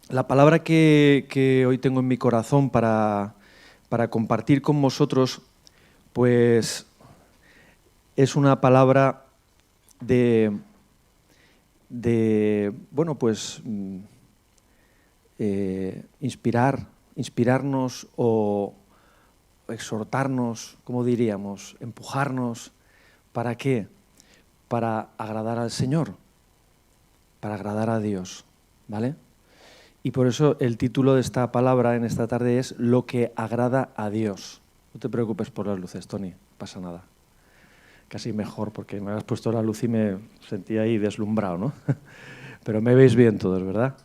La palabra que hoy tengo en mi corazón para compartir con vosotros, pues es una palabra de bueno, pues inspirarnos o exhortarnos, ¿cómo diríamos? Empujarnos. ¿Para qué? Para agradar al Señor, para agradar a Dios, ¿vale? Y por eso el título de esta palabra en esta tarde es Lo que agrada a Dios. No te preocupes por las luces, Tony, no pasa nada. Casi mejor, porque me has puesto la luz y me sentí ahí deslumbrado, ¿no? Pero me veis bien todos, ¿verdad?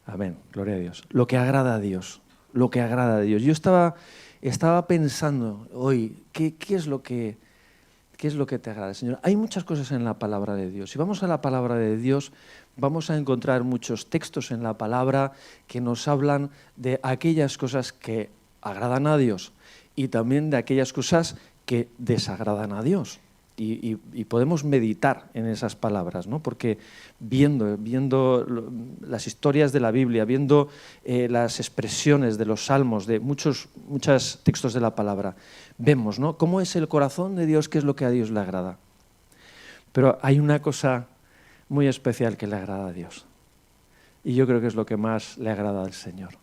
Amén, gloria a Dios. Lo que agrada a Dios, lo que agrada a Dios. Yo estaba pensando hoy, ¿qué es lo que te agrada, Señor? Hay muchas cosas en la palabra de Dios. Si vamos a la palabra de Dios, vamos a encontrar muchos textos en la palabra que nos hablan de aquellas cosas que agradan a Dios y también de aquellas cosas que desagradan a Dios. Y podemos meditar en esas palabras, ¿no? Porque viendo las historias de la Biblia, viendo las expresiones de los salmos, de muchos textos de la palabra, vemos, ¿no?, cómo es el corazón de Dios, qué es lo que a Dios le agrada. Pero hay una cosa muy especial que le agrada a Dios. Y yo creo que es lo que más le agrada al Señor.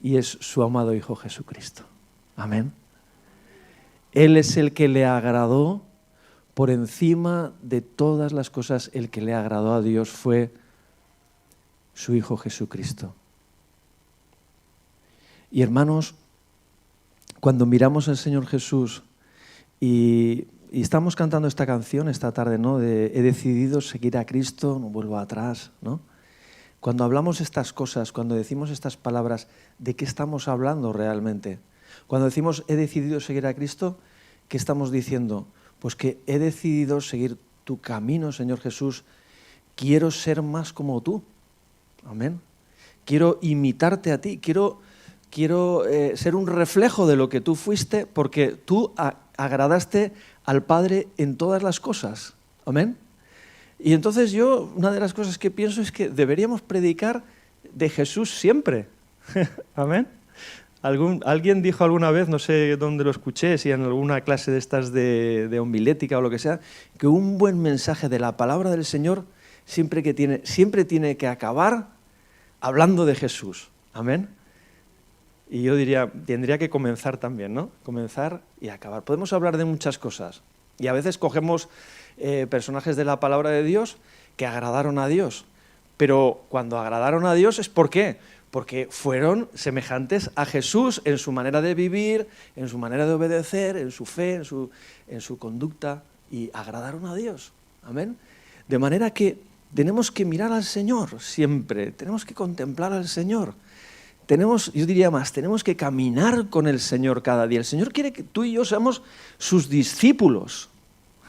Y es su amado Hijo Jesucristo. Amén. Él es el que le agradó por encima de todas las cosas. El que le agradó a Dios fue su Hijo Jesucristo. Y hermanos, cuando miramos al Señor Jesús y estamos cantando esta canción esta tarde, ¿no?, de he decidido seguir a Cristo, no vuelvo atrás, ¿no? Cuando hablamos estas cosas, cuando decimos estas palabras, ¿de qué estamos hablando realmente? Cuando decimos he decidido seguir a Cristo, ¿qué estamos diciendo? Pues que he decidido seguir tu camino, Señor Jesús. Quiero ser más como tú. Amén. Quiero imitarte a ti. Quiero ser un reflejo de lo que tú fuiste, porque tú agradaste al Padre en todas las cosas. Amén. Y entonces yo, una de las cosas que pienso es que deberíamos predicar de Jesús siempre. Amén. Alguien dijo alguna vez, no sé dónde lo escuché, si en alguna clase de estas de homilética o lo que sea, que un buen mensaje de la palabra del Señor siempre tiene que acabar hablando de Jesús. Amén. Y yo diría, tendría que comenzar también, ¿no? Comenzar y acabar. Podemos hablar de muchas cosas. Y a veces cogemos personajes de la palabra de Dios que agradaron a Dios. Pero cuando agradaron a Dios, ¿es por qué? Porque fueron semejantes a Jesús en su manera de vivir, en su manera de obedecer, en su fe, en su conducta, y agradaron a Dios. Amén. De manera que tenemos que mirar al Señor siempre, tenemos que contemplar al Señor. Yo diría más, tenemos que caminar con el Señor cada día. El Señor quiere que tú y yo seamos sus discípulos.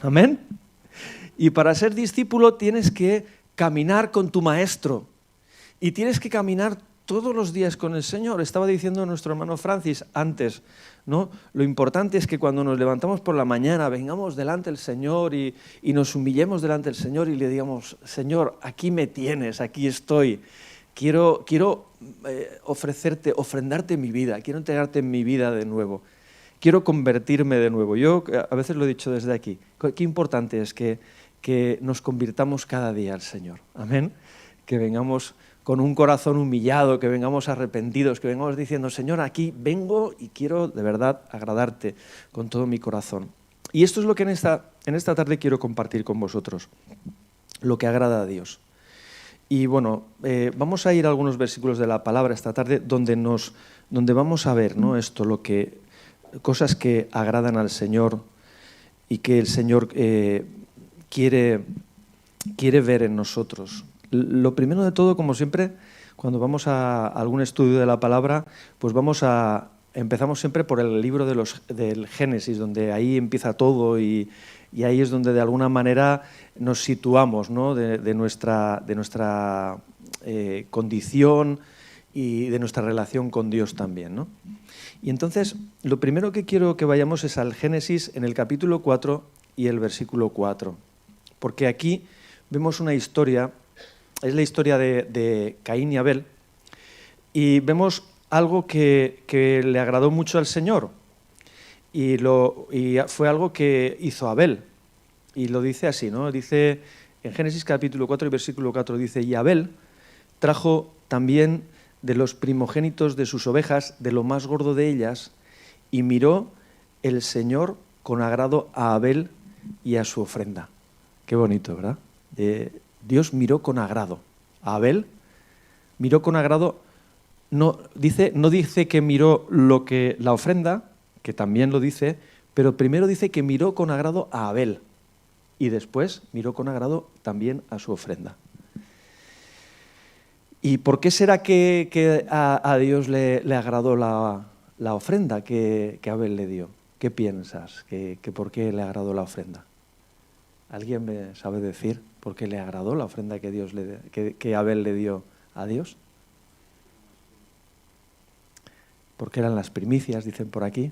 Amén. Y para ser discípulo tienes que caminar con tu maestro. Y tienes que caminar todos los días con el Señor. Estaba diciendo nuestro hermano Francis antes, ¿no? Lo importante es que cuando nos levantamos por la mañana vengamos delante del Señor y nos humillemos delante del Señor y le digamos, Señor, aquí me tienes, aquí estoy. Quiero ofrendarte mi vida, quiero entregarte mi vida de nuevo, quiero convertirme de nuevo. Yo a veces lo he dicho desde aquí, qué importante es que nos convirtamos cada día al Señor. Amén. Que vengamos con un corazón humillado, que vengamos arrepentidos, que vengamos diciendo, Señor, aquí vengo y quiero de verdad agradarte con todo mi corazón. Y esto es lo que en esta tarde quiero compartir con vosotros, lo que agrada a Dios. Y bueno, vamos a ir a algunos versículos de la palabra esta tarde donde vamos a ver, ¿no?, cosas que agradan al Señor y que el Señor quiere ver en nosotros. Lo primero de todo, como siempre, cuando vamos a algún estudio de la palabra, pues empezamos siempre por el libro del Génesis, donde ahí empieza todo y ahí es donde de alguna manera nos situamos, ¿no?, de nuestra condición y de nuestra relación con Dios también, ¿no? Y entonces, lo primero que quiero que vayamos es al Génesis en el capítulo 4 y el versículo 4, porque aquí vemos una historia es la historia de Caín y Abel, y vemos algo que le agradó mucho al Señor, y fue algo que hizo Abel, y lo dice así, ¿no? Dice en Génesis capítulo 4 y versículo 4, dice, y Abel trajo también de los primogénitos de sus ovejas, de lo más gordo de ellas, y miró el Señor con agrado a Abel y a su ofrenda. Qué bonito, ¿verdad? Dios miró con agrado a Abel, miró con agrado, no dice que miró la ofrenda, que también lo dice, pero primero dice que miró con agrado a Abel y después miró con agrado también a su ofrenda. ¿Y por qué será que a Dios le agradó la ofrenda que Abel le dio? ¿Qué piensas? ¿Que por qué le agradó la ofrenda? ¿Alguien me sabe decir por qué le agradó la ofrenda que Abel le dio a Dios? Porque eran las primicias, dicen por aquí.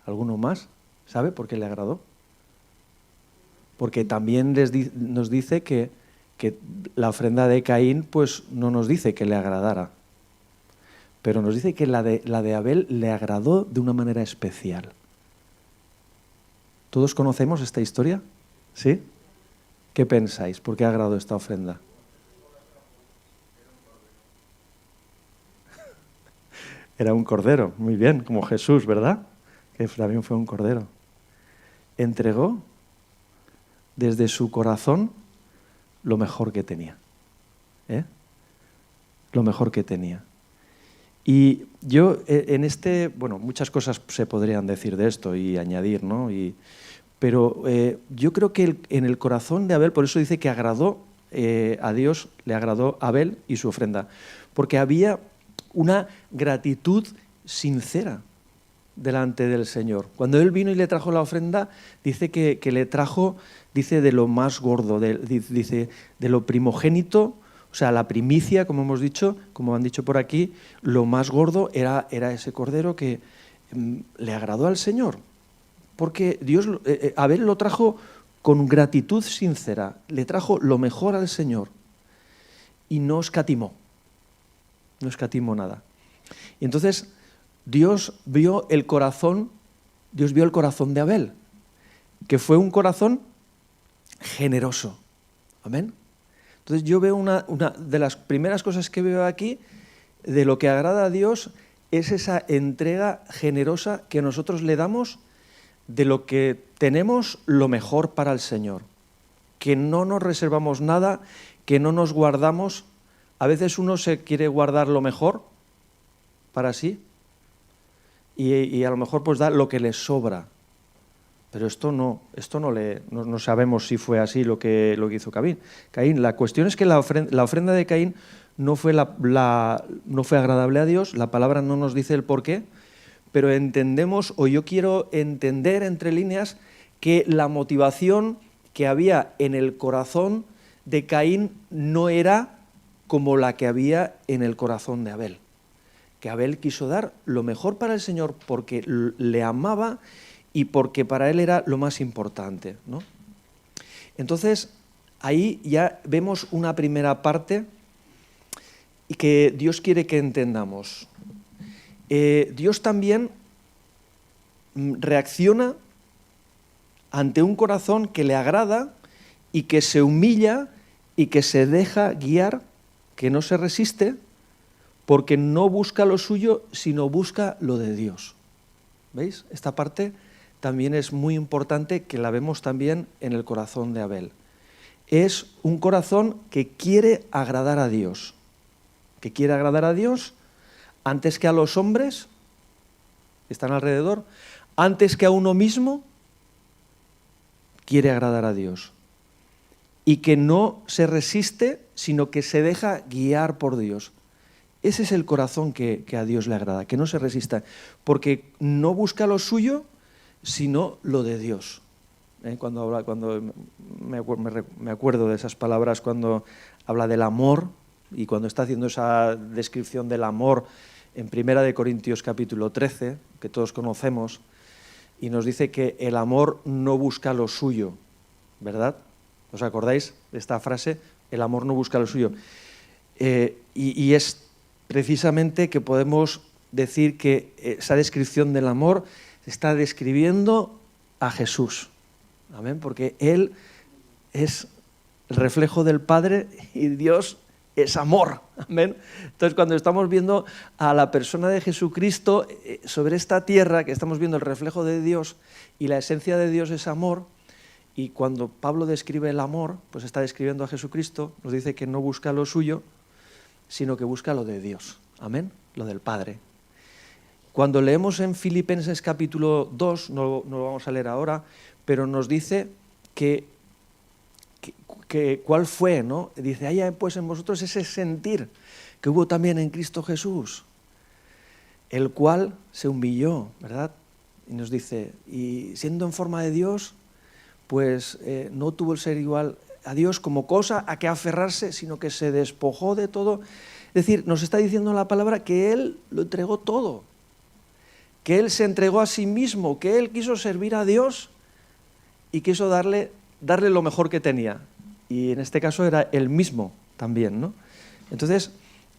¿Alguno más sabe por qué le agradó? Porque también nos dice que la ofrenda de Caín pues no nos dice que le agradara, pero nos dice que la de Abel le agradó de una manera especial. ¿Todos conocemos esta historia? ¿Sí? ¿Qué pensáis? ¿Por qué agradó esta ofrenda? Era un cordero, muy bien, como Jesús, ¿verdad? Que también fue un cordero. Entregó desde su corazón lo mejor que tenía. Lo mejor que tenía. Y yo muchas cosas se podrían decir de esto y añadir, ¿no? Pero yo creo que en el corazón de Abel, por eso dice que agradó a Dios, le agradó a Abel y su ofrenda, porque había una gratitud sincera delante del Señor. Cuando él vino y le trajo la ofrenda, dice que le trajo, dice, de lo más gordo, dice, de lo primogénito, o sea, la primicia, como hemos dicho, como han dicho por aquí, lo más gordo era ese cordero que le agradó al Señor, porque Abel lo trajo con gratitud sincera, le trajo lo mejor al Señor y no escatimó nada. Y entonces Dios vio el corazón de Abel, que fue un corazón generoso. Amén. Entonces yo veo una de las primeras cosas que veo aquí, de lo que agrada a Dios, es esa entrega generosa que nosotros le damos de lo que tenemos, lo mejor para el Señor. Que no nos reservamos nada, que no nos guardamos. A veces uno se quiere guardar lo mejor para sí y a lo mejor pues da lo que le sobra. Pero esto no sabemos si fue así lo que hizo Caín. La cuestión es que la ofrenda de Caín no fue agradable a Dios, la palabra no nos dice el por qué, pero entendemos, o yo quiero entender entre líneas, que la motivación que había en el corazón de Caín no era como la que había en el corazón de Abel. Que Abel quiso dar lo mejor para el Señor porque le amaba y porque para él era lo más importante, ¿no? Entonces, ahí ya vemos una primera parte y que Dios quiere que entendamos. Dios también reacciona ante un corazón que le agrada y que se humilla y que se deja guiar, que no se resiste, porque no busca lo suyo, sino busca lo de Dios. ¿Veis? Esta parte también es muy importante, que la vemos también en el corazón de Abel. Es un corazón que quiere agradar a Dios. Que quiere agradar a Dios antes que a los hombres que están alrededor, antes que a uno mismo, quiere agradar a Dios. Y que no se resiste, sino que se deja guiar por Dios. Ese es el corazón que a Dios le agrada, que no se resista, porque no busca lo suyo, sino lo de Dios. Cuando me acuerdo de esas palabras cuando habla del amor y cuando está haciendo esa descripción del amor en 1 Corintios capítulo 13, que todos conocemos, y nos dice que el amor no busca lo suyo, ¿verdad? ¿Os acordáis de esta frase? El amor no busca lo suyo. Y es precisamente que podemos decir que esa descripción del amor está describiendo a Jesús. Amén, porque Él es el reflejo del Padre y Dios es amor. Amén. Entonces, cuando estamos viendo a la persona de Jesucristo sobre esta tierra, que estamos viendo el reflejo de Dios y la esencia de Dios es amor, y cuando Pablo describe el amor, pues está describiendo a Jesucristo, nos dice que no busca lo suyo, sino que busca lo de Dios. Amén, lo del Padre. Cuando leemos en Filipenses capítulo 2, no lo vamos a leer ahora, pero nos dice que cuál fue, ¿no? Dice, haya pues en vosotros ese sentir que hubo también en Cristo Jesús, el cual se humilló, ¿verdad? Y nos dice, y siendo en forma de Dios, pues no tuvo el ser igual a Dios como cosa a que aferrarse, sino que se despojó de todo. Es decir, nos está diciendo la palabra que Él lo entregó todo, que Él se entregó a sí mismo, que Él quiso servir a Dios y quiso darle lo mejor que tenía. Y en este caso era Él mismo también, ¿no? Entonces,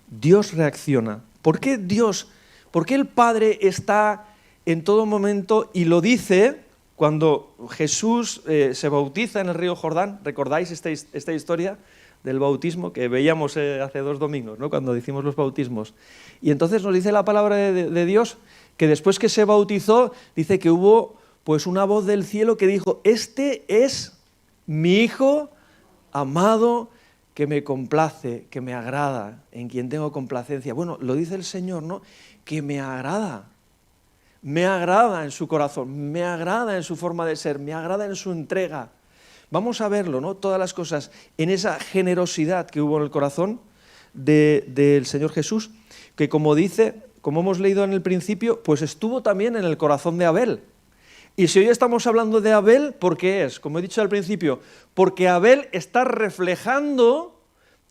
Dios reacciona. ¿Por qué el Padre está en todo momento y lo dice cuando Jesús se bautiza en el río Jordán? ¿Recordáis esta historia del bautismo que veíamos hace 2 domingos, ¿no? Cuando hicimos los bautismos? Y entonces nos dice la palabra de Dios que después que se bautizó, dice que hubo pues una voz del cielo que dijo, este es mi Hijo amado, que me complace, que me agrada, en quien tengo complacencia. Bueno, lo dice el Señor, ¿no? Que me agrada en su corazón, me agrada en su forma de ser, me agrada en su entrega. Vamos a verlo, ¿no? Todas las cosas en esa generosidad que hubo en el corazón del Señor Jesús, que como hemos leído en el principio, pues estuvo también en el corazón de Abel. Y si hoy estamos hablando de Abel, ¿por qué es? Como he dicho al principio, porque Abel está reflejando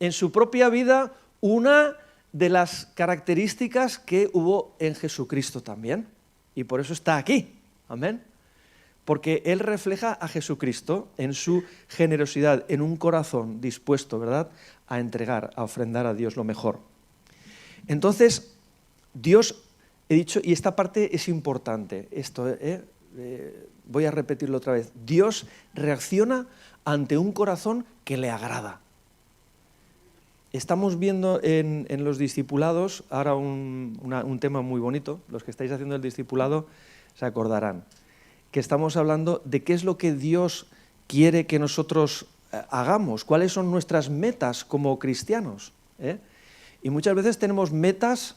en su propia vida una de las características que hubo en Jesucristo también. Y por eso está aquí. Amén. Porque él refleja a Jesucristo en su generosidad, en un corazón dispuesto, ¿verdad?, a entregar, a ofrendar a Dios lo mejor. Entonces, Dios, he dicho, y esta parte es importante, voy a repetirlo otra vez, Dios reacciona ante un corazón que le agrada. Estamos viendo en los discipulados, ahora un tema muy bonito, los que estáis haciendo el discipulado se acordarán, que estamos hablando de qué es lo que Dios quiere que nosotros hagamos, cuáles son nuestras metas como cristianos. Y muchas veces tenemos metas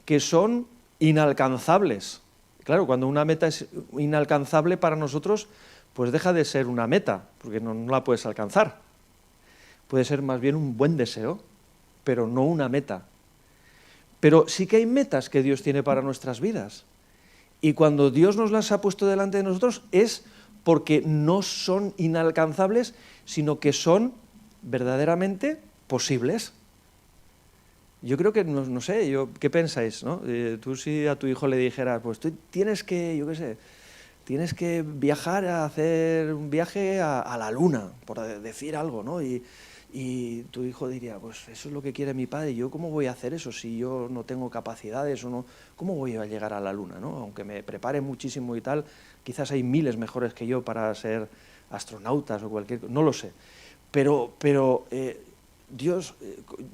que son inalcanzables. Claro, cuando una meta es inalcanzable para nosotros, pues deja de ser una meta, porque no la puedes alcanzar. Puede ser más bien un buen deseo, pero no una meta. Pero sí que hay metas que Dios tiene para nuestras vidas. Y cuando Dios nos las ha puesto delante de nosotros es porque no son inalcanzables, sino que son verdaderamente posibles. Yo creo que, no sé, ¿qué pensáis, no? Tú si a tu hijo le dijeras, pues tú tienes que, tienes que viajar a hacer un viaje a la luna, por decir algo, ¿no? Y tu hijo diría, pues eso es lo que quiere mi padre, ¿yo cómo voy a hacer eso si yo no tengo capacidades o no? ¿Cómo voy a llegar a la luna, no? Aunque me prepare muchísimo y tal, quizás hay miles mejores que yo para ser astronautas o cualquier cosa, no lo sé. Pero Dios,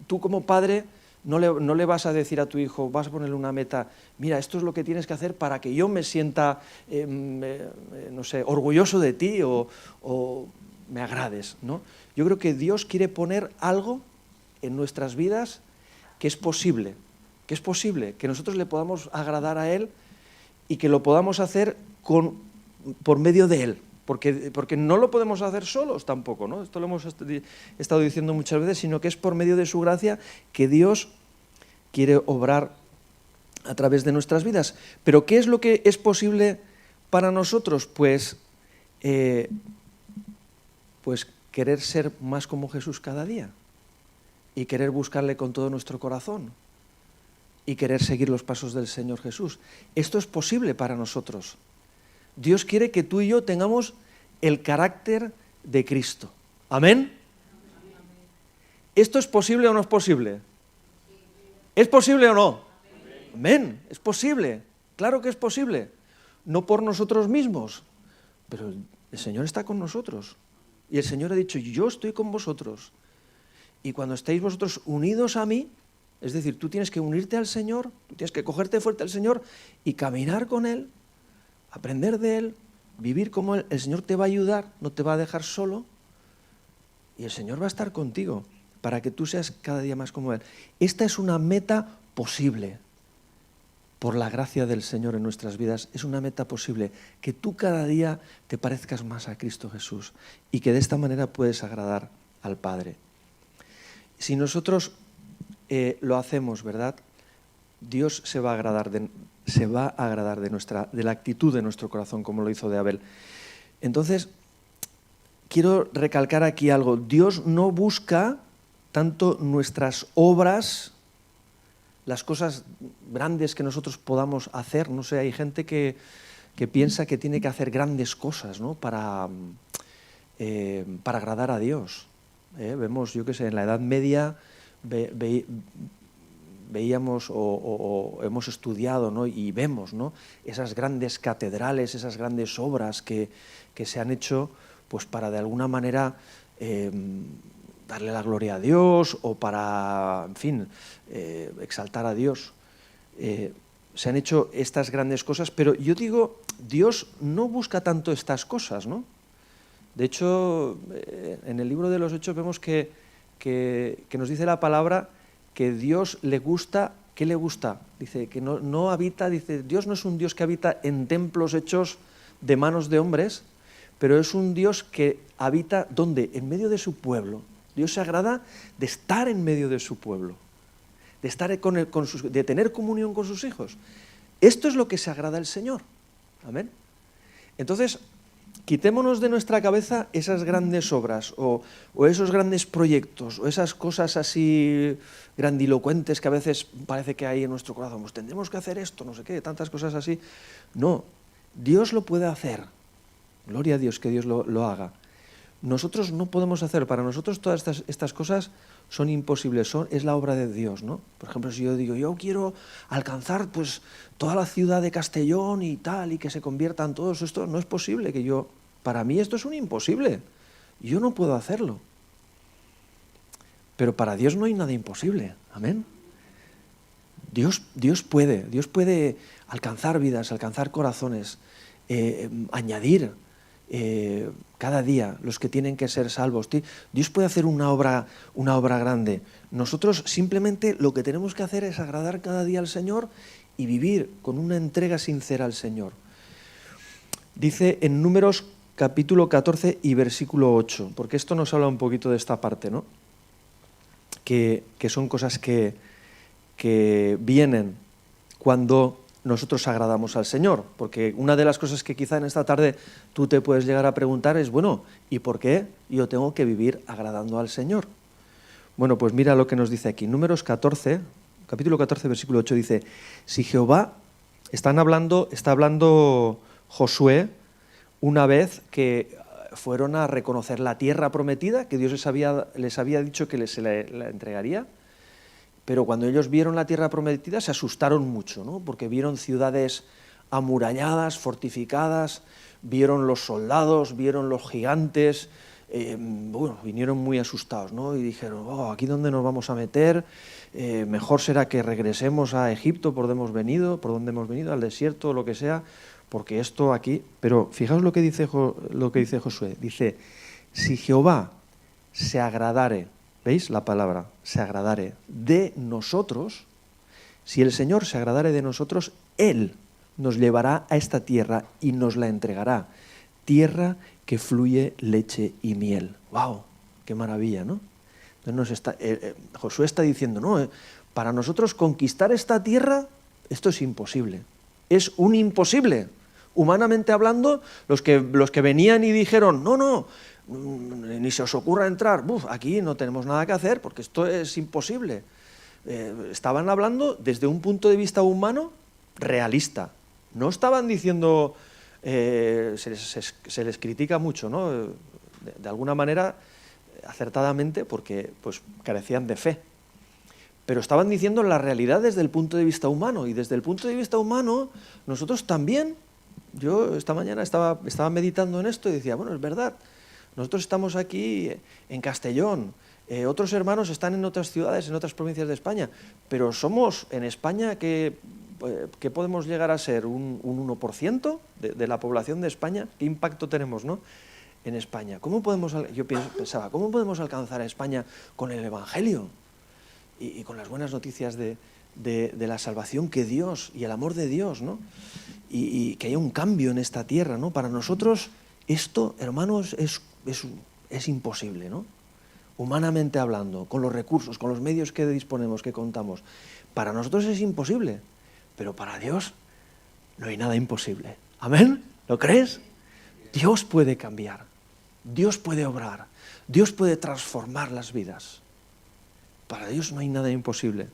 tú como padre no le vas a decir a tu hijo, vas a ponerle una meta, mira, esto es lo que tienes que hacer para que yo me sienta, no sé, orgulloso de ti o me agrades, ¿no? Yo creo que Dios quiere poner algo en nuestras vidas que es posible, que nosotros le podamos agradar a Él y que lo podamos hacer por medio de Él, porque no lo podemos hacer solos tampoco, ¿no? Esto lo hemos estado diciendo muchas veces, sino que es por medio de su gracia que Dios quiere obrar a través de nuestras vidas. Pero ¿qué es lo que es posible para nosotros? Pues querer ser más como Jesús cada día y querer buscarle con todo nuestro corazón y querer seguir los pasos del Señor Jesús. Esto es posible para nosotros. Dios quiere que tú y yo tengamos el carácter de Cristo. ¿Amén? ¿Esto es posible o no es posible? ¿Es posible o no? Amén, es posible, claro que es posible. No por nosotros mismos, pero el Señor está con nosotros. Y el Señor ha dicho, yo estoy con vosotros. Y cuando estéis vosotros unidos a mí, es decir, tú tienes que unirte al Señor, tú tienes que cogerte fuerte al Señor y caminar con Él, aprender de Él, vivir como Él. El Señor te va a ayudar, no te va a dejar solo y el Señor va a estar contigo para que tú seas cada día más como Él. Esta es una meta posible. Por la gracia del Señor en nuestras vidas, es una meta posible, que tú cada día te parezcas más a Cristo Jesús y que de esta manera puedes agradar al Padre. Si nosotros lo hacemos, ¿verdad? Dios se va a agradar de la actitud de nuestro corazón, como lo hizo de Abel. Entonces, quiero recalcar aquí algo. Dios no busca tanto nuestras obras, las cosas grandes que nosotros podamos hacer. No sé, hay gente que piensa que tiene que hacer grandes cosas, ¿no? para agradar a Dios. Vemos, yo qué sé, en la Edad Media veíamos o hemos estudiado, ¿no? Y vemos, ¿no? Esas grandes catedrales, esas grandes obras que se han hecho pues para de alguna manera darle la gloria a Dios o para, en fin, exaltar a Dios. Se han hecho estas grandes cosas, pero yo digo, Dios no busca tanto estas cosas, ¿no? De hecho, en el libro de los Hechos vemos que nos dice la palabra que Dios le gusta. ¿Qué le gusta? Dice que no habita, dice, Dios no es un Dios que habita en templos hechos de manos de hombres, pero es un Dios que habita, ¿dónde? En medio de su pueblo. Dios se agrada de estar en medio de su pueblo, de estar de tener comunión con sus hijos. Esto es lo que se agrada al Señor. Amén. Entonces, quitémonos de nuestra cabeza esas grandes obras o esos grandes proyectos o esas cosas así grandilocuentes que a veces parece que hay en nuestro corazón. Pues tendremos que hacer esto, no sé qué, tantas cosas así. No, Dios lo puede hacer. Gloria a Dios que Dios lo haga. Nosotros no podemos hacer, para nosotros todas estas cosas son imposibles, es la obra de Dios, ¿no? Por ejemplo, si yo digo, yo quiero alcanzar pues toda la ciudad de Castellón y tal, y que se conviertan todos, esto no es posible, para mí esto es un imposible, yo no puedo hacerlo. Pero para Dios no hay nada imposible, amén. Dios puede alcanzar vidas, alcanzar corazones, añadir cada día los que tienen que ser salvos. Dios puede hacer una obra grande. Nosotros simplemente lo que tenemos que hacer es agradar cada día al Señor y vivir con una entrega sincera al Señor. Dice en Números capítulo 14 y versículo 8, porque esto nos habla un poquito de esta parte, ¿no? Que son cosas que vienen cuando nosotros agradamos al Señor, porque una de las cosas que quizá en esta tarde tú te puedes llegar a preguntar es, bueno, ¿y por qué yo tengo que vivir agradando al Señor? Bueno, pues mira lo que nos dice aquí, Números 14, capítulo 14, versículo 8, dice, si Jehová, está hablando Josué, una vez que fueron a reconocer la tierra prometida, que Dios les había dicho que se la entregaría. Pero cuando ellos vieron la tierra prometida se asustaron mucho, ¿no? Porque vieron ciudades amuralladas, fortificadas, vieron los soldados, vieron los gigantes, vinieron muy asustados, ¿no? Y dijeron, ¿aquí dónde nos vamos a meter? Mejor será que regresemos a Egipto por donde hemos venido, al desierto o lo que sea, porque esto aquí... Pero fijaos lo que dice Josué, dice, si Jehová se agradare, ¿veis la palabra? Se agradare de nosotros. Si el Señor se agradare de nosotros, Él nos llevará a esta tierra y nos la entregará. Tierra que fluye leche y miel. ¡Wow! ¡Qué maravilla!, ¿no? Entonces Josué está diciendo, no, para nosotros conquistar esta tierra, esto es imposible. Es un imposible. Humanamente hablando, los que venían y dijeron, no, ni se os ocurra entrar, aquí no tenemos nada que hacer porque esto es imposible. Estaban hablando desde un punto de vista humano realista. No estaban diciendo, se les critica mucho, ¿no? De alguna manera acertadamente porque pues, carecían de fe. Pero estaban diciendo la realidad desde el punto de vista humano, y desde el punto de vista humano nosotros también. Yo esta mañana estaba meditando en esto y decía, bueno, es verdad, nosotros estamos aquí en Castellón, otros hermanos están en otras ciudades, en otras provincias de España, pero somos en España que podemos llegar a ser un 1% de la población de España. ¿Qué impacto tenemos, no?, en España? Yo pensaba, ¿cómo podemos alcanzar a España con el Evangelio y con las buenas noticias de la salvación que Dios y el amor de Dios, ¿no? Y que haya un cambio en esta tierra, ¿no? Para nosotros esto, hermanos, es imposible, ¿no? Humanamente hablando, con los recursos, con los medios que disponemos, que contamos. Para nosotros es imposible, pero para Dios no hay nada imposible. ¿Amén? ¿Lo crees? Dios puede cambiar, Dios puede obrar, Dios puede transformar las vidas. Para Dios no hay nada imposible.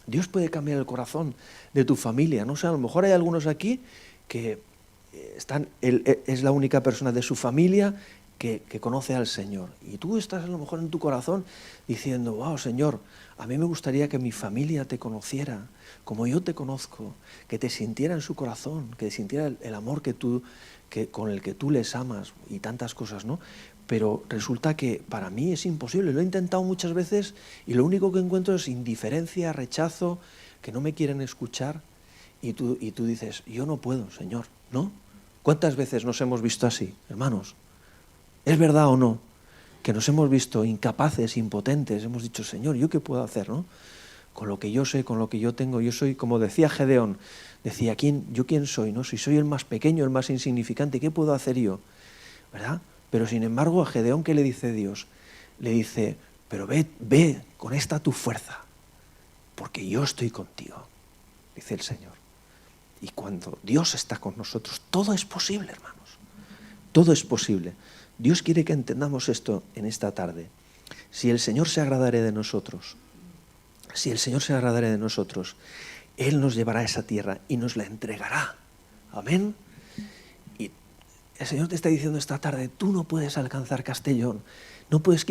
Dios puede cambiar el corazón de tu familia. No sé, a lo mejor hay algunos aquí que él es la única persona de su familia que conoce al Señor. Y tú estás a lo mejor en tu corazón diciendo, wow, Señor, a mí me gustaría que mi familia te conociera como yo te conozco, que te sintiera en su corazón, que sintiera el amor con el que tú les amas y tantas cosas, ¿no? Pero resulta que para mí es imposible. Lo he intentado muchas veces y lo único que encuentro es indiferencia, rechazo, que no me quieren escuchar. Y tú dices, yo no puedo, Señor, ¿no? ¿Cuántas veces nos hemos visto así, hermanos? ¿Es verdad o no? Que nos hemos visto incapaces, impotentes. Hemos dicho, Señor, ¿yo qué puedo hacer, no? Con lo que yo sé, con lo que yo tengo. Yo soy, como decía Gedeón, decía, ¿yo quién soy, no? Si soy el más pequeño, el más insignificante, ¿qué puedo hacer yo? ¿Verdad? Pero sin embargo a Gedeón, ¿qué le dice Dios? Le dice, pero ve con esta tu fuerza, porque yo estoy contigo, dice el Señor. Y cuando Dios está con nosotros, todo es posible, hermanos. Todo es posible. Dios quiere que entendamos esto en esta tarde. Si el Señor se agradare de nosotros, Él nos llevará a esa tierra y nos la entregará. Amén. El Señor te está diciendo esta tarde, tú no puedes alcanzar Castellón, no puedes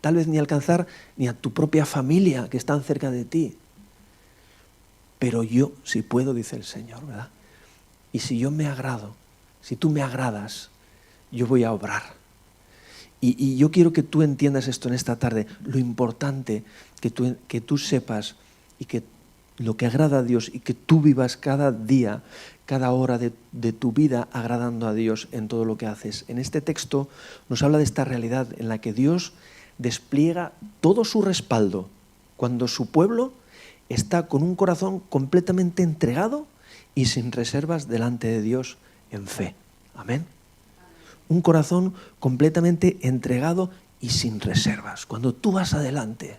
tal vez ni alcanzar ni a tu propia familia que están cerca de ti. Pero yo sí puedo, dice el Señor, ¿verdad? Y si yo me agrado, si tú me agradas, yo voy a obrar. Y yo quiero que tú entiendas esto en esta tarde, lo importante que tú sepas y que lo que agrada a Dios y que tú vivas cada día, cada hora de tu vida agradando a Dios en todo lo que haces. En este texto nos habla de esta realidad en la que Dios despliega todo su respaldo cuando su pueblo está con un corazón completamente entregado y sin reservas delante de Dios en fe. Amén. Un corazón completamente entregado y sin reservas. Cuando tú vas adelante,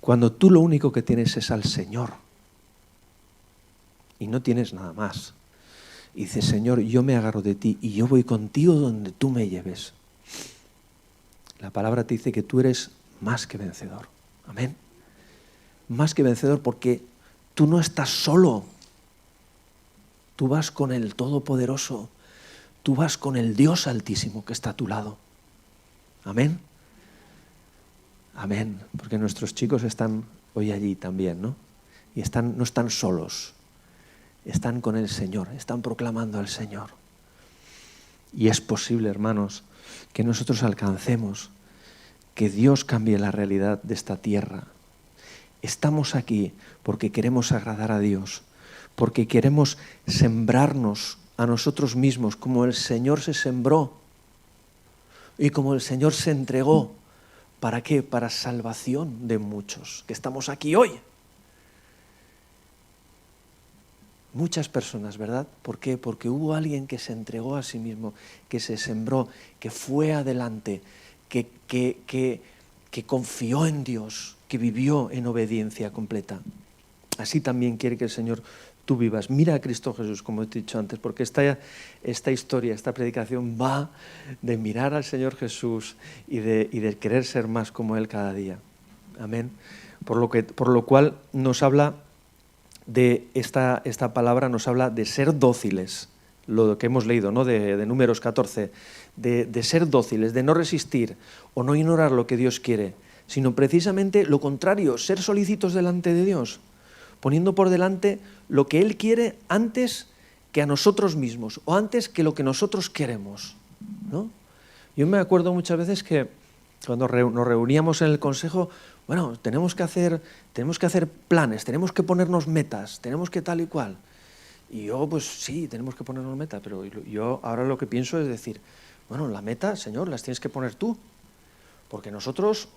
cuando tú lo único que tienes es al Señor y no tienes nada más. Y dices, Señor, yo me agarro de ti y yo voy contigo donde tú me lleves. La palabra te dice que tú eres más que vencedor. Amén. Más que vencedor porque tú no estás solo. Tú vas con el Todopoderoso. Tú vas con el Dios Altísimo que está a tu lado. Amén. Amén. Porque nuestros chicos están hoy allí también, ¿no? Y no están solos. Están con el Señor. Están proclamando al Señor. Y es posible, hermanos, que nosotros alcancemos que Dios cambie la realidad de esta tierra. Estamos aquí porque queremos agradar a Dios, porque queremos sembrarnos a nosotros mismos como el Señor se sembró y como el Señor se entregó. ¿Para qué? Para salvación de muchos que estamos aquí hoy. Muchas personas, ¿verdad? ¿Por qué? Porque hubo alguien que se entregó a sí mismo, que se sembró, que fue adelante, que confió en Dios, que vivió en obediencia completa. Así también quiere que el Señor tú vivas. Mira a Cristo Jesús, como he dicho antes, porque esta historia, esta predicación va de mirar al Señor Jesús y de querer ser más como Él cada día. Amén. Por lo cual nos habla de esta palabra, nos habla de ser dóciles. lo que hemos leído, ¿no? de Números 14, de ser dóciles, de no resistir o no ignorar lo que Dios quiere, sino precisamente lo contrario, ser solícitos delante de Dios, poniendo por delante lo que Él quiere antes que a nosotros mismos o antes que lo que nosotros queremos, ¿no? Yo me acuerdo muchas veces que cuando nos reuníamos en el consejo, bueno, tenemos que hacer planes, tenemos que ponernos metas, tenemos que tal y cual. Y yo, pues sí, tenemos que ponernos metas, pero yo ahora lo que pienso es decir, bueno, la meta, Señor, las tienes que poner tú, porque nosotros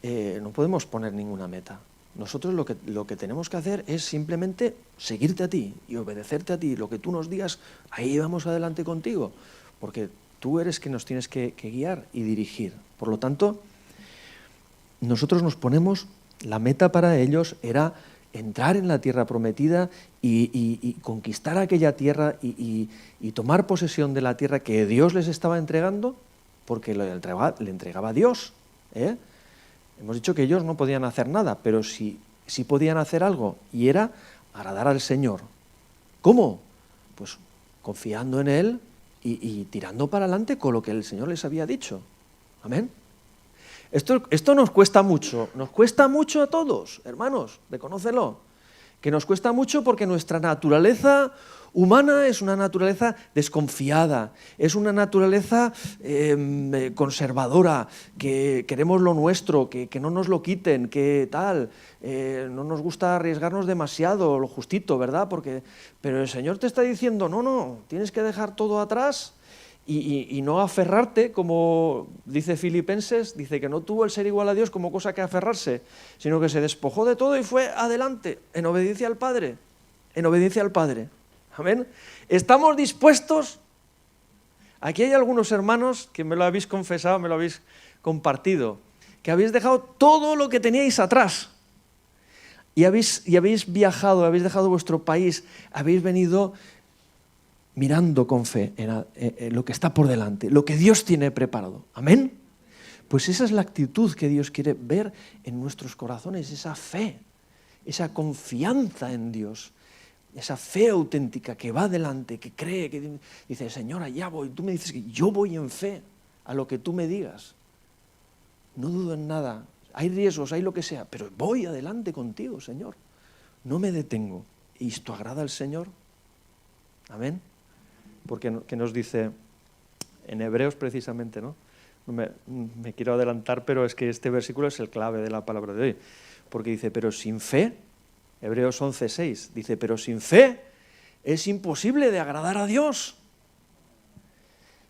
no podemos poner ninguna meta. Nosotros lo que tenemos que hacer es simplemente seguirte a ti y obedecerte a ti. Lo que tú nos digas, ahí vamos adelante contigo, porque tú eres quien nos tienes que guiar y dirigir. Por lo tanto, nosotros nos ponemos, la meta para ellos era entrar en la tierra prometida y conquistar aquella tierra y tomar posesión de la tierra que Dios les estaba entregando, porque le entregaba a Dios, ¿eh? Hemos dicho que ellos no podían hacer nada, pero sí podían hacer algo, y era agradar al Señor. ¿Cómo? Pues confiando en Él y tirando para adelante con lo que el Señor les había dicho. Amén. Esto nos cuesta mucho a todos, hermanos, reconócelo, que nos cuesta mucho porque nuestra naturaleza humana es una naturaleza desconfiada, es una naturaleza conservadora, que queremos lo nuestro, que no nos lo quiten, que tal, no nos gusta arriesgarnos demasiado, lo justito, ¿verdad? Pero el Señor te está diciendo, no, tienes que dejar todo atrás y no aferrarte, como dice Filipenses, dice que no tuvo el ser igual a Dios como cosa que aferrarse, sino que se despojó de todo y fue adelante, en obediencia al Padre, Amén. ¿Estamos dispuestos? Aquí hay algunos hermanos que me lo habéis confesado, me lo habéis compartido, que habéis dejado todo lo que teníais atrás y habéis viajado, habéis dejado vuestro país, habéis venido mirando con fe en lo que está por delante, lo que Dios tiene preparado. Amén. Pues esa es la actitud que Dios quiere ver en nuestros corazones, esa fe, esa confianza en Dios, esa fe auténtica que va adelante, que cree, que dice, Señor, allá voy. Tú me dices que yo voy en fe a lo que tú me digas. No dudo en nada. Hay riesgos, hay lo que sea, pero voy adelante contigo, Señor. No me detengo. ¿Y esto agrada al Señor? Amén. Porque ¿qué nos dice en Hebreos precisamente, ¿no? Me quiero adelantar, pero es que este versículo es el clave de la palabra de hoy. Porque dice, pero sin fe, Hebreos 11:6, dice, pero sin fe es imposible de agradar a Dios.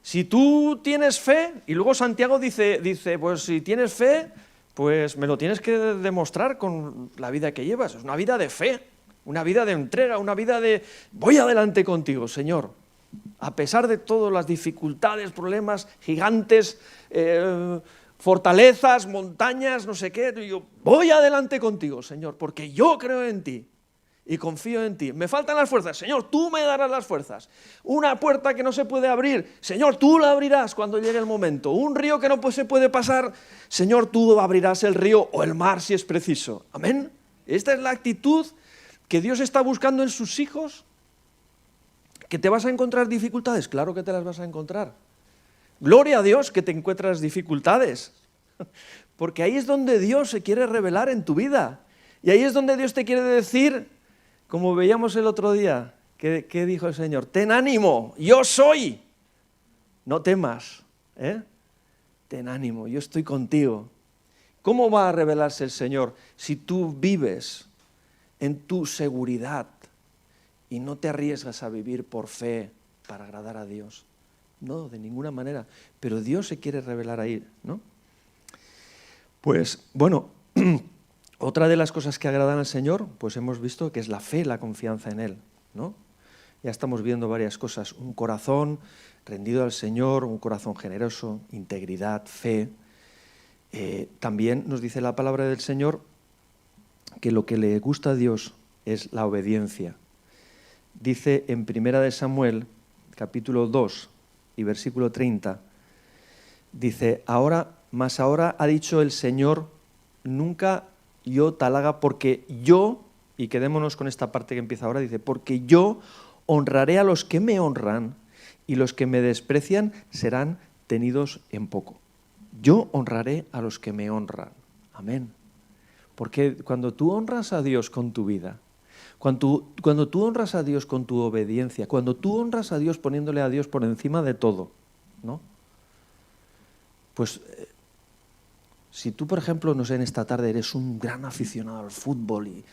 Si tú tienes fe, y luego Santiago dice, pues si tienes fe, pues me lo tienes que demostrar con la vida que llevas. Es una vida de fe, una vida de entrega, una vida de voy adelante contigo, Señor. A pesar de todas las dificultades, problemas gigantes, fortalezas, montañas, no sé qué, yo voy adelante contigo, Señor, porque yo creo en ti y confío en ti. Me faltan las fuerzas, Señor, tú me darás las fuerzas. Una puerta que no se puede abrir, Señor, tú la abrirás cuando llegue el momento. Un río que no se puede pasar, Señor, tú abrirás el río o el mar si es preciso. Amén. Esta es la actitud que Dios está buscando en sus hijos. ¿Que te vas a encontrar dificultades? Claro que te las vas a encontrar. Gloria a Dios que te encuentras dificultades, porque ahí es donde Dios se quiere revelar en tu vida. Y ahí es donde Dios te quiere decir, como veíamos el otro día, ¿qué dijo el Señor? Ten ánimo, yo soy. No temas, ten ánimo, yo estoy contigo. ¿Cómo va a revelarse el Señor si tú vives en tu seguridad y no te arriesgas a vivir por fe para agradar a Dios? No, de ninguna manera. Pero Dios se quiere revelar ahí, ¿no? Pues, bueno, otra de las cosas que agradan al Señor, pues hemos visto que es la fe, la confianza en Él, ¿no? Ya estamos viendo varias cosas. Un corazón rendido al Señor, un corazón generoso, integridad, fe. También nos dice la palabra del Señor que lo que le gusta a Dios es la obediencia. Dice en 1 Samuel, capítulo 2 y versículo 30, dice, ahora ha dicho el Señor, nunca yo tal haga, porque yo, y quedémonos con esta parte que empieza ahora, dice, porque yo honraré a los que me honran y los que me desprecian serán tenidos en poco. Yo honraré a los que me honran. Amén. Porque cuando tú honras a Dios con tu vida, cuando tú honras a Dios con tu obediencia, cuando tú honras a Dios poniéndole a Dios por encima de todo, ¿no? Pues si tú, por ejemplo, no sé, en esta tarde eres un gran aficionado al fútbol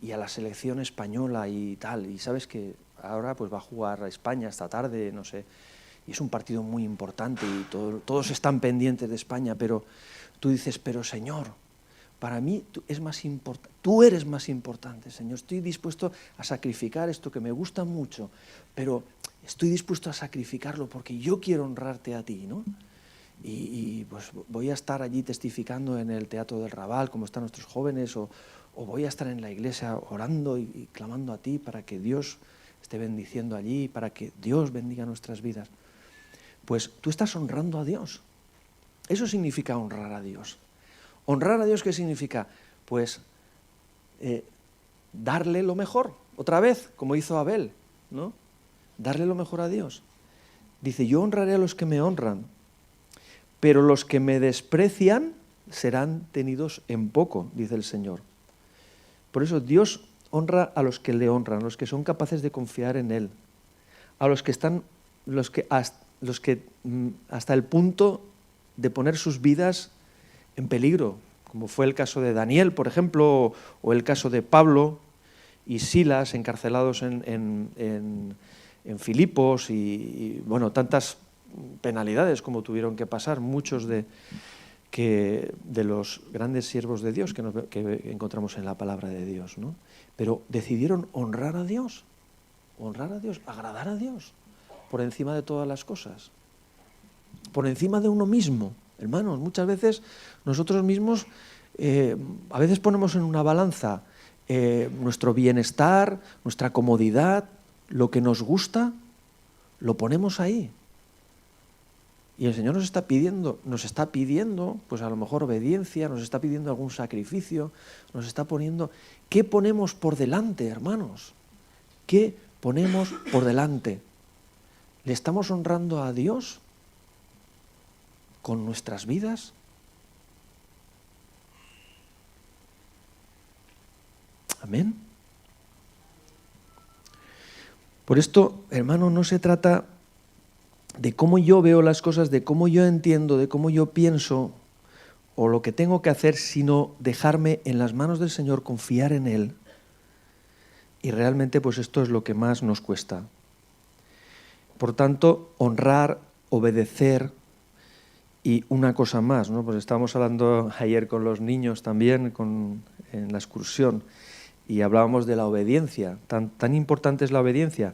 y a la selección española y tal, y sabes que ahora pues va a jugar a España esta tarde, no sé, y es un partido muy importante y todos están pendientes de España, pero tú dices, pero Señor, para mí tú eres más importante, Señor. Estoy dispuesto a sacrificar esto que me gusta mucho, pero estoy dispuesto a sacrificarlo porque yo quiero honrarte a ti, ¿no? Y pues voy a estar allí testificando en el Teatro del Raval, como están nuestros jóvenes, o voy a estar en la iglesia orando y clamando a ti para que Dios esté bendiciendo allí, para que Dios bendiga nuestras vidas. Pues tú estás honrando a Dios. Eso significa honrar a Dios. ¿Honrar a Dios qué significa? Pues darle lo mejor, otra vez, como hizo Abel, ¿no? Darle lo mejor a Dios. Dice, yo honraré a los que me honran, pero los que me desprecian serán tenidos en poco, dice el Señor. Por eso Dios honra a los que le honran, a los que son capaces de confiar en Él, a los que hasta el punto de poner sus vidas en peligro, como fue el caso de Daniel, por ejemplo, o el caso de Pablo y Silas, encarcelados en Filipos, y bueno, tantas penalidades como tuvieron que pasar muchos de los grandes siervos de Dios que encontramos en la palabra de Dios, ¿no? Pero decidieron honrar a Dios, agradar a Dios, por encima de todas las cosas, por encima de uno mismo. Hermanos, muchas veces nosotros mismos a veces ponemos en una balanza nuestro bienestar, nuestra comodidad, lo que nos gusta, lo ponemos ahí. Y el Señor nos está pidiendo, pues a lo mejor obediencia, nos está pidiendo algún sacrificio, nos está poniendo... ¿Qué ponemos por delante, hermanos? ¿Qué ponemos por delante? ¿Le estamos honrando a Dios con nuestras vidas? Amén. Por esto, hermano, no se trata de cómo yo veo las cosas, de cómo yo entiendo, de cómo yo pienso o lo que tengo que hacer, sino dejarme en las manos del Señor, confiar en Él. Y realmente pues esto es lo que más nos cuesta. Por tanto, honrar, obedecer y una cosa más, ¿no? Pues estábamos hablando ayer con los niños también en la excursión y hablábamos de la obediencia. Tan importante es la obediencia.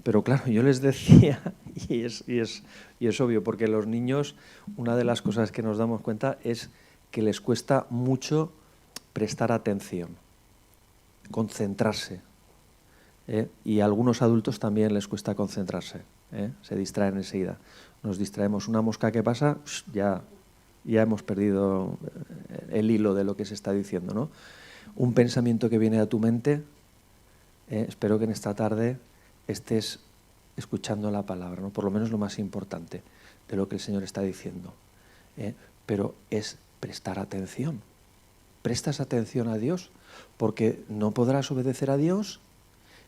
Pero claro, yo les decía, y es obvio, porque los niños, una de las cosas que nos damos cuenta es que les cuesta mucho prestar atención, concentrarse. Y a algunos adultos también les cuesta concentrarse, se distraen enseguida. Nos distraemos, una mosca que pasa, ya hemos perdido el hilo de lo que se está diciendo, ¿no? Un pensamiento que viene a tu mente, espero que en esta tarde estés escuchando la palabra, ¿no? Por lo menos lo más importante de lo que el Señor está diciendo. Pero es prestar atención. ¿Prestas atención a Dios? Porque no podrás obedecer a Dios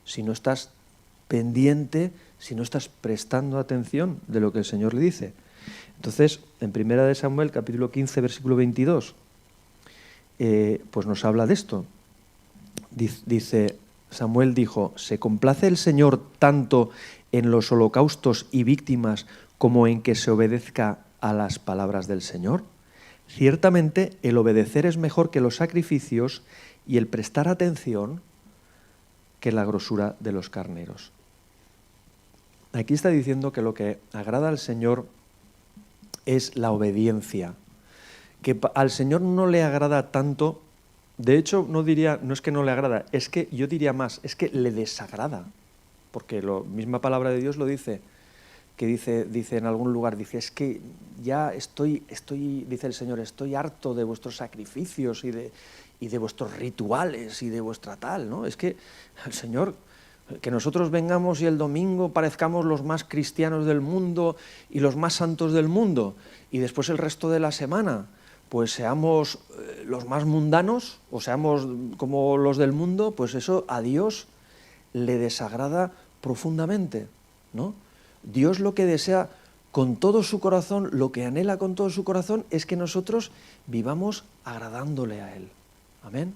si no estás pendiente, si no estás prestando atención de lo que el Señor le dice. Entonces, en 1 de Samuel, capítulo 15, versículo 22, pues nos habla de esto. Dice, Samuel dijo, ¿se complace el Señor tanto en los holocaustos y víctimas como en que se obedezca a las palabras del Señor? Ciertamente, el obedecer es mejor que los sacrificios y el prestar atención que la grosura de los carneros. Aquí está diciendo que lo que agrada al Señor es la obediencia, que al Señor no le agrada tanto, de hecho no es que no le agrada, es que yo diría más, es que le desagrada, porque la misma palabra de Dios lo dice, que dice en algún lugar, dice, es que ya estoy, dice el Señor, estoy harto de vuestros sacrificios y de vuestros rituales y de vuestra tal, ¿no? Es que el Señor, Que nosotros vengamos y el domingo parezcamos los más cristianos del mundo y los más santos del mundo, y después el resto de la semana pues seamos los más mundanos o seamos como los del mundo, pues eso a Dios le desagrada profundamente, ¿no? Dios lo que desea con todo su corazón, lo que anhela con todo su corazón es que nosotros vivamos agradándole a Él. Amén.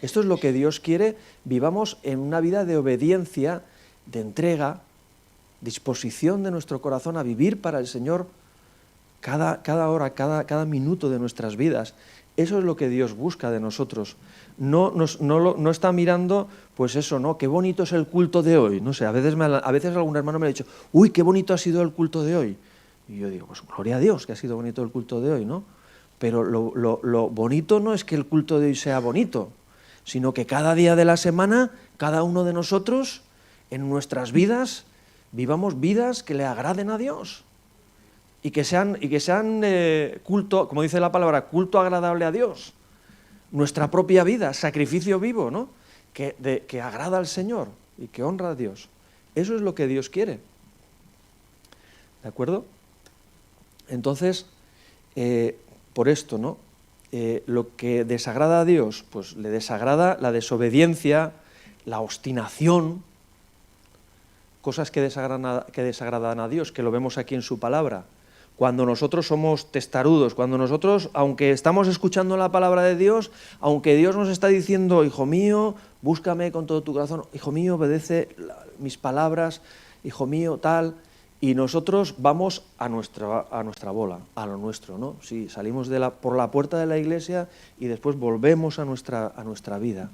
Esto es lo que Dios quiere, vivamos en una vida de obediencia, de entrega, disposición de nuestro corazón a vivir para el Señor cada hora, cada minuto de nuestras vidas. Eso es lo que Dios busca de nosotros. No está mirando, pues eso, ¿no? Qué bonito es el culto de hoy. No sé, a veces algún hermano me ha dicho, uy, qué bonito ha sido el culto de hoy. Y yo digo, pues gloria a Dios que ha sido bonito el culto de hoy, ¿no? Pero lo bonito no es que el culto de hoy sea bonito, sino que cada día de la semana, cada uno de nosotros, en nuestras vidas, vivamos vidas que le agraden a Dios y que sean culto, como dice la palabra, culto agradable a Dios. Nuestra propia vida, sacrificio vivo, ¿no? Que agrada al Señor y que honra a Dios. Eso es lo que Dios quiere. ¿De acuerdo? Entonces, por esto, ¿no? Lo que desagrada a Dios, pues le desagrada la desobediencia, la obstinación, cosas que desagradan a Dios, que lo vemos aquí en su palabra. Cuando nosotros somos testarudos, cuando nosotros, aunque estamos escuchando la palabra de Dios, aunque Dios nos está diciendo, hijo mío, búscame con todo tu corazón, hijo mío, obedece mis palabras, hijo mío, tal, y nosotros vamos a nuestra bola, a lo nuestro, ¿no? Sí, salimos por la puerta de la iglesia y después volvemos a nuestra vida,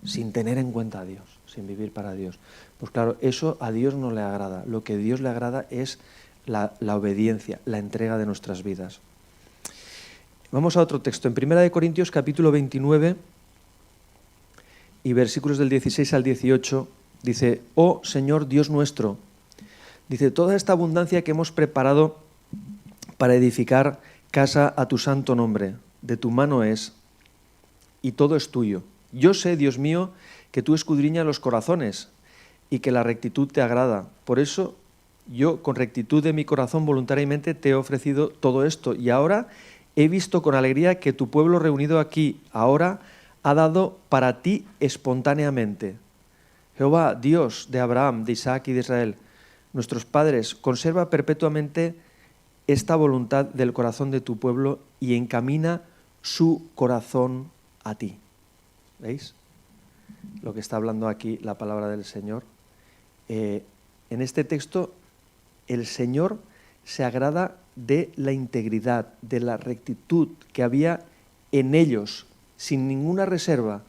sin tener en cuenta a Dios, sin vivir para Dios. Pues claro, eso a Dios no le agrada. Lo que a Dios le agrada es la obediencia, la entrega de nuestras vidas. Vamos a otro texto, en 1 Corintios capítulo 29 y versículos del 16 al 18, dice, oh Señor Dios nuestro, dice, toda esta abundancia que hemos preparado para edificar casa a tu santo nombre, de tu mano es, y todo es tuyo. Yo sé, Dios mío, que tú escudriñas los corazones y que la rectitud te agrada. Por eso yo, con rectitud de mi corazón, voluntariamente te he ofrecido todo esto. Y ahora he visto con alegría que tu pueblo reunido aquí ahora ha dado para ti espontáneamente. Jehová, Dios de Abraham, de Isaac y de Israel, nuestros padres, conserva perpetuamente esta voluntad del corazón de tu pueblo y encamina su corazón a ti. ¿Veis? Lo que está hablando aquí la palabra del Señor. En este texto, el Señor se agrada de la integridad, de la rectitud que había en ellos, sin ninguna reserva,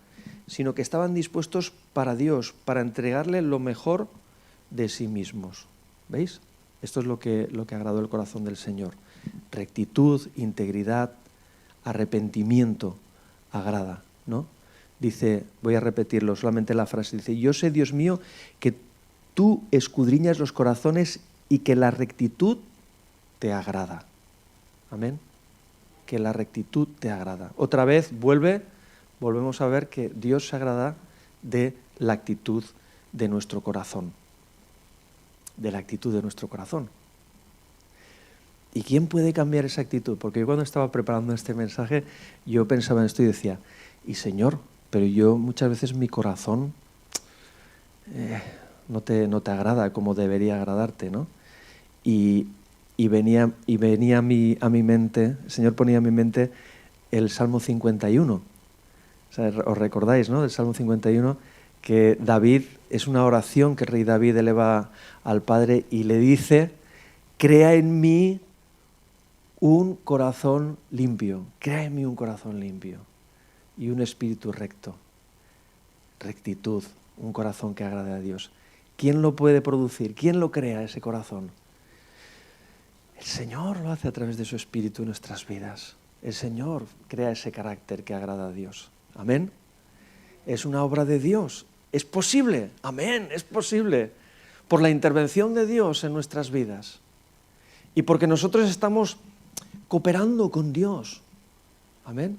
sino que estaban dispuestos para Dios, para entregarle lo mejor de sí mismos. ¿Veis? Esto es lo que agradó el corazón del Señor. Rectitud, integridad, arrepentimiento agrada, ¿no? Dice, voy a repetirlo, solamente la frase, dice, yo sé, Dios mío, que tú escudriñas los corazones y que la rectitud te agrada. Amén. Que la rectitud te agrada. Otra vez volvemos a ver que Dios se agrada de la actitud de nuestro corazón. De la actitud de nuestro corazón. ¿Y quién puede cambiar esa actitud? Porque yo cuando estaba preparando este mensaje, yo pensaba en esto y decía, y Señor, pero yo muchas veces mi corazón no te agrada como debería agradarte, ¿no? Y venía a mi mente, el Señor ponía en mi mente el Salmo 51. O sea, os recordáis, ¿no? Del Salmo 51, que David, es una oración que el rey David eleva al Padre y le dice, crea en mí un corazón limpio, crea en mí un corazón limpio y un espíritu recto. Rectitud, un corazón que agrade a Dios. ¿Quién lo puede producir? ¿Quién lo crea, ese corazón? El Señor lo hace a través de su Espíritu en nuestras vidas. El Señor crea ese carácter que agrada a Dios. Amén. Es una obra de Dios. Es posible. Amén. Es posible. Por la intervención de Dios en nuestras vidas. Y porque nosotros estamos cooperando con Dios. Amén.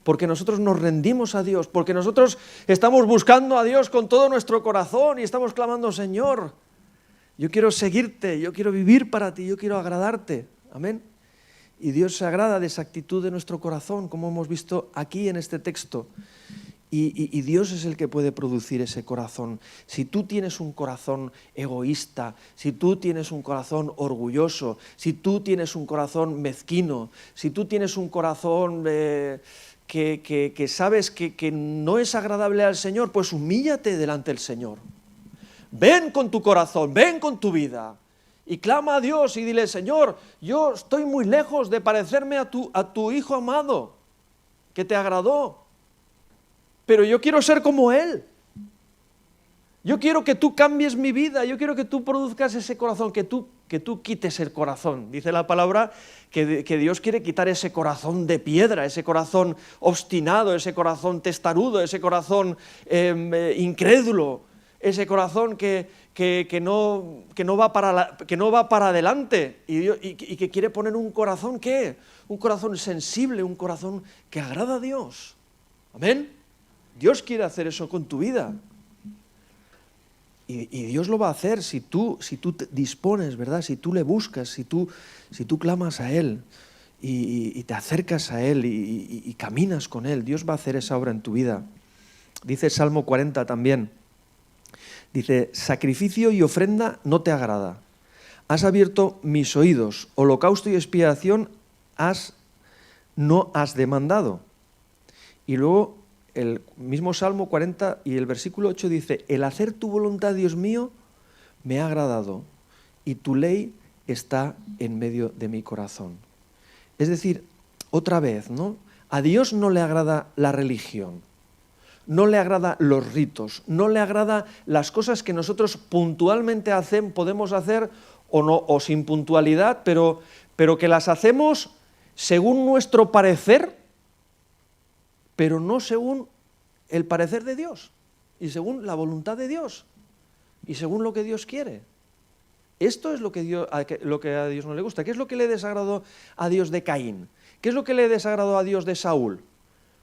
porque nosotros nos rendimos a Dios, porque nosotros estamos buscando a Dios con todo nuestro corazón y estamos clamando, Señor, yo quiero seguirte, yo quiero vivir para ti, yo quiero agradarte. Amén. Y Dios se agrada de esa actitud de nuestro corazón, como hemos visto aquí en este texto. Y Dios es el que puede producir ese corazón. Si tú tienes un corazón egoísta, si tú tienes un corazón orgulloso, si tú tienes un corazón mezquino, si tú tienes un corazón que sabes que no es agradable al Señor, pues humíllate delante del Señor. Ven con tu corazón, ven con tu vida y clama a Dios y dile, Señor, yo estoy muy lejos de parecerme a tu Hijo amado, que te agradó. Pero yo quiero ser como Él. Yo quiero que tú cambies mi vida, yo quiero que tú produzcas ese corazón, que tú quites el corazón. Dice la palabra que Dios quiere quitar ese corazón de piedra, ese corazón obstinado, ese corazón testarudo, ese corazón incrédulo, ese corazón que no va para adelante y que quiere poner un corazón, ¿qué? Un corazón sensible, un corazón que agrada a Dios. Amén. Dios quiere hacer eso con tu vida. Y Dios lo va a hacer si tú te dispones, ¿verdad? Si tú le buscas, si tú clamas a Él y te acercas a Él y caminas con Él, Dios va a hacer esa obra en tu vida. Dice Salmo 40 también. Dice, sacrificio y ofrenda no te agrada. Has abierto mis oídos, holocausto y expiación no has demandado. Y luego el mismo Salmo 40 y el versículo 8 dice, el hacer tu voluntad, Dios mío, me ha agradado y tu ley está en medio de mi corazón. Es decir, otra vez, ¿no? A Dios no le agrada la religión, no le agrada los ritos, no le agrada las cosas que nosotros puntualmente podemos hacer o no, o sin puntualidad, pero que las hacemos según nuestro parecer, pero no según el parecer de Dios, y según la voluntad de Dios, y según lo que Dios quiere. Esto es lo que a Dios no le gusta. ¿Qué es lo que le desagradó a Dios de Caín? ¿Qué es lo que le desagradó a Dios de Saúl?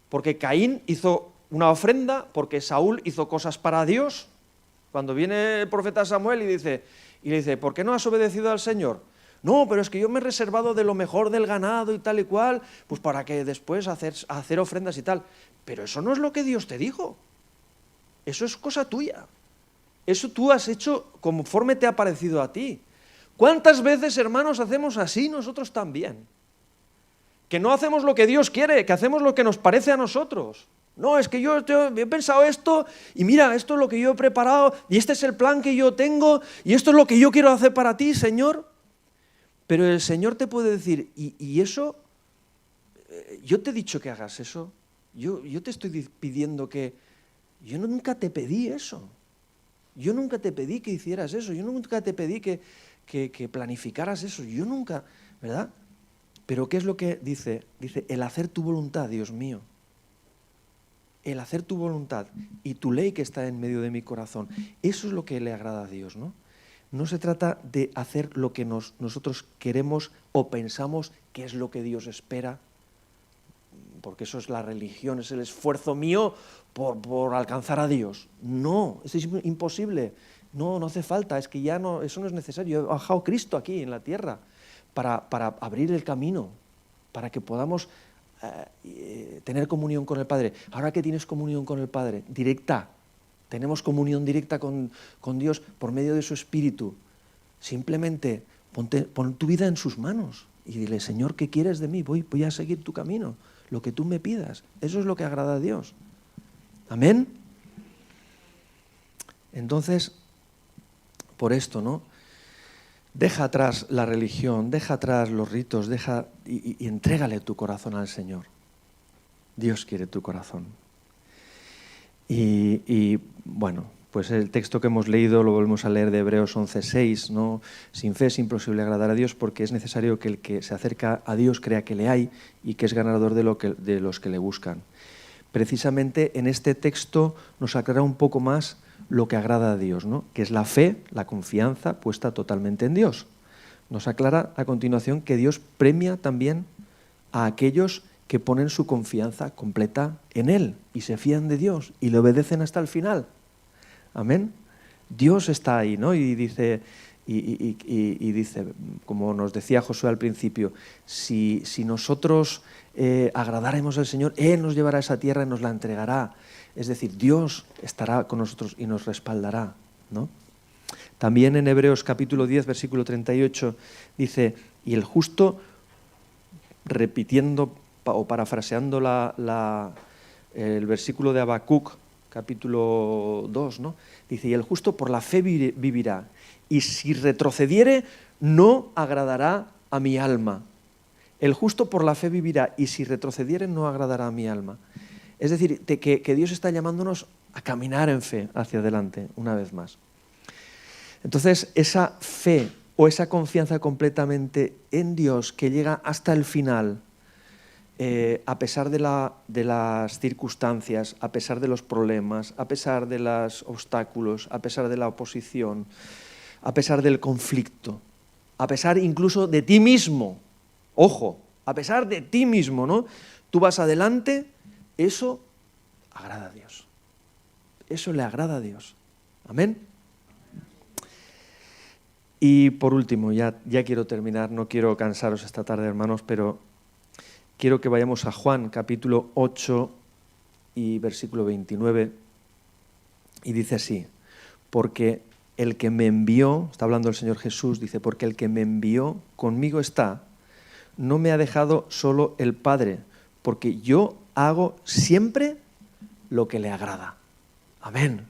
Porque Caín hizo una ofrenda, porque Saúl hizo cosas para Dios. Cuando viene el profeta Samuel y le dice, ¿por qué no has obedecido al Señor? No, pero es que yo me he reservado de lo mejor del ganado y tal y cual, pues para que después hacer ofrendas y tal. Pero eso no es lo que Dios te dijo. Eso es cosa tuya. Eso tú has hecho conforme te ha parecido a ti. ¿Cuántas veces, hermanos, hacemos así nosotros también? Que no hacemos lo que Dios quiere, que hacemos lo que nos parece a nosotros. No, es que yo he pensado esto y mira, esto es lo que yo he preparado y este es el plan que yo tengo y esto es lo que yo quiero hacer para ti, Señor. Pero el Señor te puede decir, y eso, yo te he dicho que hagas eso, yo te estoy pidiendo que, yo nunca te pedí eso, yo nunca te pedí que hicieras eso, yo nunca te pedí que planificaras eso, yo nunca, ¿verdad? Pero ¿qué es lo que dice? Dice, el hacer tu voluntad, Dios mío, el hacer tu voluntad y tu ley que está en medio de mi corazón, eso es lo que le agrada a Dios, ¿no? No se trata de hacer lo que nosotros queremos o pensamos que es lo que Dios espera, porque eso es la religión, es el esfuerzo mío por alcanzar a Dios. No, eso es imposible. No hace falta, es que ya no, eso no es necesario. Ha bajado Cristo aquí en la tierra para abrir el camino, para que podamos tener comunión con el Padre. Ahora que tienes comunión con el Padre, directa, tenemos comunión directa con Dios por medio de su Espíritu. Simplemente pon tu vida en sus manos y dile, Señor, ¿qué quieres de mí? Voy a seguir tu camino, lo que tú me pidas. Eso es lo que agrada a Dios. Amén. Entonces, por esto, ¿no? Deja atrás la religión, deja atrás los ritos, y entrégale tu corazón al Señor. Dios quiere tu corazón. Y bueno, pues el texto que hemos leído lo volvemos a leer de Hebreos 11:6, ¿no? Sin fe es imposible agradar a Dios porque es necesario que el que se acerca a Dios crea que le hay y que es ganador de los que le buscan. Precisamente en este texto nos aclara un poco más lo que agrada a Dios, ¿no? Que es la fe, la confianza puesta totalmente en Dios. Nos aclara a continuación que Dios premia también a aquellos que ponen su confianza completa en Él y se fían de Dios y le obedecen hasta el final. Amén. Dios está ahí, ¿no? Y dice, dice, como nos decía Josué al principio, si nosotros agradáremos al Señor, Él nos llevará a esa tierra y nos la entregará. Es decir, Dios estará con nosotros y nos respaldará, ¿no? También en Hebreos capítulo 10, versículo 38, dice, y el justo, repitiendo o parafraseando el versículo de Habacuc, capítulo 2, ¿no? Dice, y el justo por la fe vivirá, y si retrocediere, no agradará a mi alma. El justo por la fe vivirá, y si retrocediere, no agradará a mi alma. Es decir, que Dios está llamándonos a caminar en fe hacia adelante, una vez más. Entonces, esa fe o esa confianza completamente en Dios que llega hasta el final, a pesar de las circunstancias, a pesar de los problemas, a pesar de los obstáculos, a pesar de la oposición, a pesar del conflicto, a pesar incluso de ti mismo, ojo, a pesar de ti mismo, ¿no? Tú vas adelante, eso agrada a Dios. Eso le agrada a Dios. Amén. Y por último, ya quiero terminar, no quiero cansaros esta tarde, hermanos, pero quiero que vayamos a Juan, capítulo 8 y versículo 29, y dice así, porque el que me envió, está hablando el Señor Jesús, dice, porque el que me envió conmigo está, no me ha dejado solo el Padre, porque yo hago siempre lo que le agrada. Amén.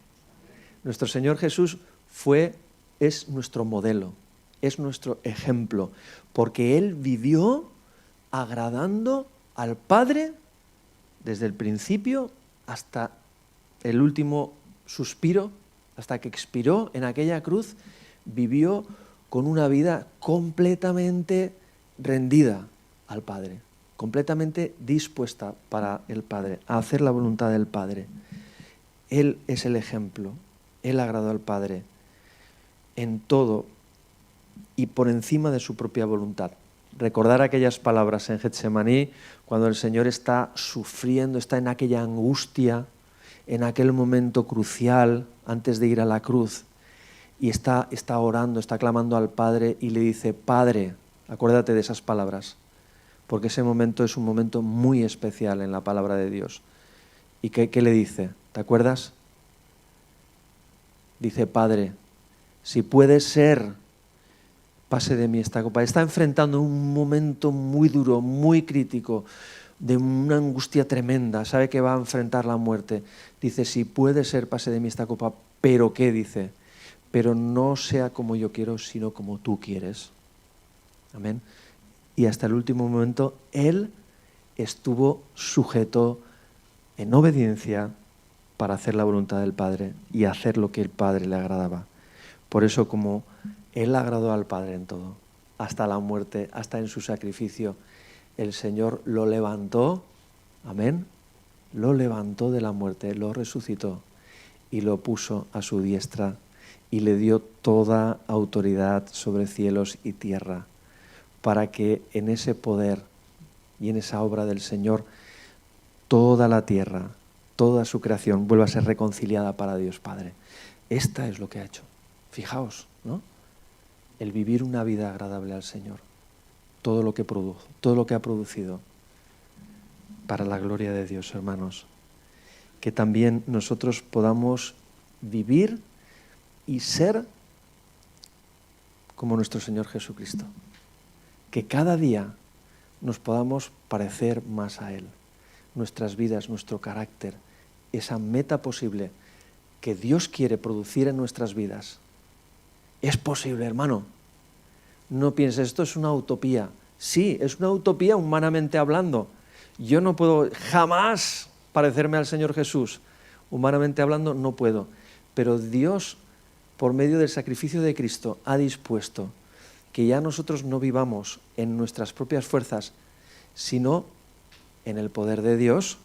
Nuestro Señor Jesús es nuestro modelo, es nuestro ejemplo, porque Él vivió agradando al Padre desde el principio hasta el último suspiro, hasta que expiró en aquella cruz, vivió con una vida completamente rendida al Padre, completamente dispuesta para el Padre, a hacer la voluntad del Padre. Él es el ejemplo, Él agradó al Padre en todo y por encima de su propia voluntad. Recordar aquellas palabras en Getsemaní, cuando el Señor está sufriendo, está en aquella angustia, en aquel momento crucial antes de ir a la cruz, y está orando, está clamando al Padre y le dice, Padre, acuérdate de esas palabras, porque ese momento es un momento muy especial en la palabra de Dios. ¿Y qué le dice? ¿Te acuerdas? Dice, Padre, si puede ser, pase de mí esta copa. Está enfrentando un momento muy duro, muy crítico, de una angustia tremenda. Sabe que va a enfrentar la muerte. Dice, si puede ser, pase de mí esta copa. ¿Pero qué? Dice, pero no sea como yo quiero, sino como tú quieres. Amén. Y hasta el último momento, Él estuvo sujeto en obediencia para hacer la voluntad del Padre y hacer lo que el Padre le agradaba. Por eso, como Él agradó al Padre en todo, hasta la muerte, hasta en su sacrificio, el Señor lo levantó, amén, lo levantó de la muerte, lo resucitó y lo puso a su diestra y le dio toda autoridad sobre cielos y tierra, para que en ese poder y en esa obra del Señor toda la tierra, toda su creación vuelva a ser reconciliada para Dios Padre. Esta es lo que ha hecho. Fijaos, ¿no? El vivir una vida agradable al Señor. Todo lo que produjo, todo lo que ha producido para la gloria de Dios, hermanos. Que también nosotros podamos vivir y ser como nuestro Señor Jesucristo. Que cada día nos podamos parecer más a Él. Nuestras vidas, nuestro carácter, esa meta posible que Dios quiere producir en nuestras vidas. Es posible, hermano. No pienses, esto es una utopía. Sí, es una utopía humanamente hablando. Yo no puedo jamás parecerme al Señor Jesús. Humanamente hablando, no puedo. Pero Dios, por medio del sacrificio de Cristo, ha dispuesto que ya nosotros no vivamos en nuestras propias fuerzas, sino en el poder de Dios,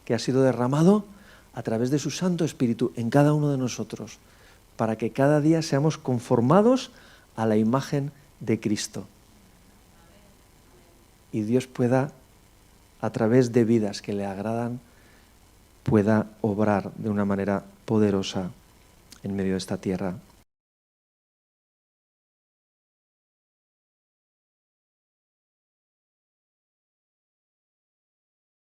que ha sido derramado a través de su Santo Espíritu en cada uno de nosotros, para que cada día seamos conformados a la imagen de Cristo. Y Dios pueda a través de vidas que le agradan, pueda obrar de una manera poderosa en medio de esta tierra.